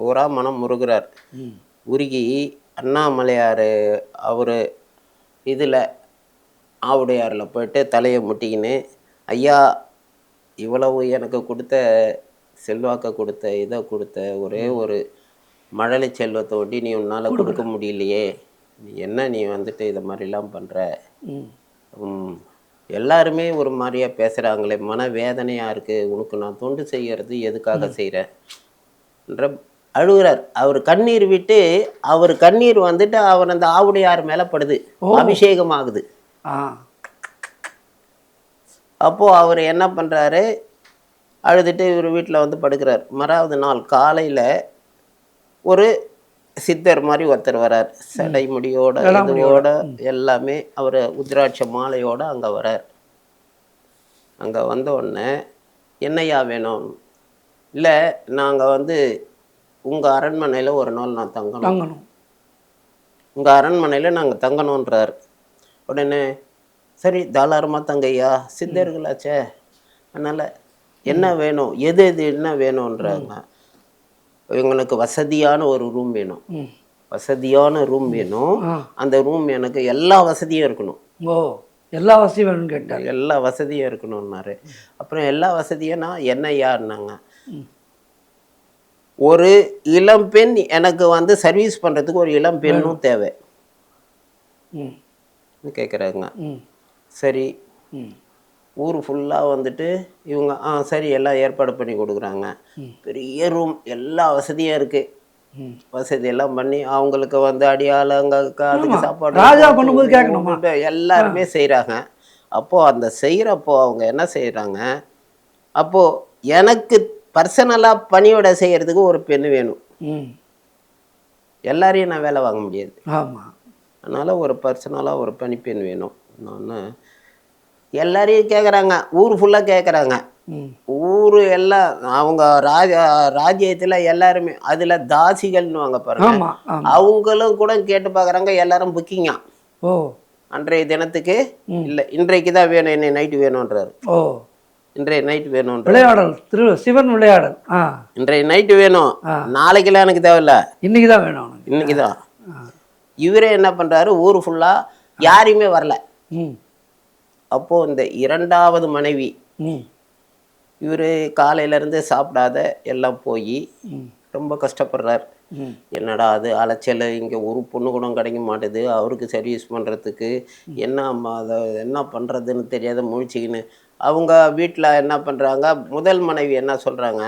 பூரா மனம் முருகிறார். ம். உருகி அண்ணாமலையார் அவர் இதில் ஆவுடையாரில் போயிட்டு தலையை முட்டிக்கின்னு, ஐயா இவ்வளவு எனக்கு கொடுத்த செல்வாக்கை கொடுத்த இதை கொடுத்த ஒரே ஒரு மழலை செல்வத்தை ஒட்டி நீ உன்னால் கொடுக்க முடியலையே, நீ என்ன நீ வந்துட்டு இதை மாதிரிலாம் பண்ணுற, ம். எல்லாருமே ஒரு மாதிரியா பேசுகிறாங்களே, மன வேதனையாக இருக்குது, உனக்கு நான் தொண்டு செய்கிறது எதுக்காக செய்கிறேன் என்ற அழுகிறார். அவர் கண்ணீர் விட்டு அவர் கண்ணீர் வந்துட்டு அவர் அந்த ஆவுடையார் மேலே படுது, அபிஷேகம் ஆகுது. ஆ. அப்போது அவர் என்ன பண்ணுறாரு, அழுதுட்டு இவர் வீட்டில் வந்து படுக்கிறார். மறாவது நாள் காலையில் ஒரு சித்தர் மாதிரி ஒருத்தர் வரார், சடை முடியோட இதுவோட எல்லாமே, அவர் உத்ராட்ச மாலையோட அங்கே வரார். அங்கே வந்த உடனே என்னையா வேணும், இல்லை நாங்கள் வந்து உங்கள் அரண்மனையில் ஒரு நாள் நான் தங்கணும், உங்கள் அரண்மனையில் நாங்கள் தங்கணுன்றார். உடனே சரி தாராளமாக தங்கையா, சித்தர்களாச்சே, அதனால் என்ன வேணும், எது எது என்ன வேணுன்றாங்க. எங்களுக்கு வசதியான ஒரு ரூம் வேணும், வசதியான ரூம் வேணும், அந்த ரூம் எனக்கு எல்லா வசதியும் இருக்கணும். ஓ, எல்லா வசதியும் வேணும்னு கேட்டார். எல்லா வசதியும் இருக்கணும்னாரு. அப்புறம் எல்லா வசதியும்னா என்ன யாருனாங்க, ஒரு இளம்பெண் எனக்கு வந்து சர்வீஸ் பண்ணுறதுக்கு ஒரு இளம்பெண்ணும் தேவை கேட்குறாங்க. சரி, ஊர் ஃபுல்லாக வந்துட்டு இவங்க சரி எல்லாம் ஏற்பாடு பண்ணி கொடுக்குறாங்க. பெரிய ரூம், எல்லா வசதியும் இருக்குது, வசதி எல்லாம் பண்ணி அவங்களுக்கு வந்து அடியாளங்க அதுக்கு சாப்பாடு ராஜா பண்ணும்போது கேட்கணுமா, எல்லாருமே செய்கிறாங்க. அப்போது அந்த செய்கிறப்போ அவங்க என்ன செய்கிறாங்க, அப்போது எனக்கு பர்சனலாக பணியோட செய்கிறதுக்கு ஒரு பெண் வேணும், எல்லாரையும் நான் வேலை வாங்க முடியாது, ஆமாம், அதனால் ஒரு பர்சனலாக ஒரு பணிப்பெண் வேணும். நான் எல்லாரையும் கேட்குறாங்க, ஊர் ஃபுல்லாக கேட்குறாங்க, ஊர் எல்லாம் அவங்க ராஜ்யத்தில் எல்லாருமே, அதில் தாசிகள்னு வாங்க பாருங்க, அவங்களும் கூட கேட்டு பார்க்குறாங்க, எல்லாரும் புக்கிங்கா. ஓ, அன்றைய தினத்துக்கு இல்லை, இன்றைக்கு தான் வேணும், என்னை நைட்டு வேணுன்றாரு. ஓ, இன்றைய நைட்டு வேணும், விளையாடல் சிவன் விளையாடல், இன்றைய நைட்டு வேணும், நாளைக்கெல்லாம் எனக்கு தேவையில்ல, இன்னைக்கு தான் வேணும், இன்னைக்கு தான். இவரே என்ன பண்ணுறாரு, ஊர் ஃபுல்லாக யாரையுமே வரல. அப்போது இந்த இரண்டாவது மனைவி இவர் காலையிலேருந்து சாப்பிடாத எல்லாம் போய் ரொம்ப கஷ்டப்படுறார். என்னடா அது அலைச்சல், இங்கே ஒரு பொண்ணு கூட கிடைக்க மாட்டுது, அவருக்கு சர்வீஸ் பண்ணுறதுக்கு என்ன அதை என்ன பண்ணுறதுன்னு தெரியாத முழிச்சிக்கின்னு அவங்க வீட்டில் என்ன பண்ணுறாங்க, முதல் மனைவி என்ன சொல்கிறாங்க,